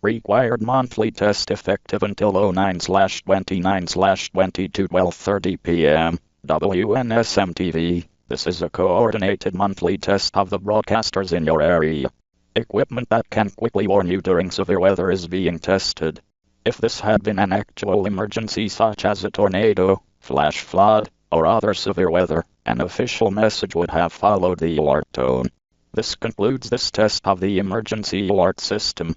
Required monthly test effective until 09/29/22 12:30 p.m. WNSMTV. This is a coordinated monthly test of the broadcasters in your area. Equipment that can quickly warn you during severe weather is being tested. If this had been an actual emergency such as a tornado, flash flood, or other severe weather, an official message would have followed the alert tone. This concludes this test of the emergency alert system.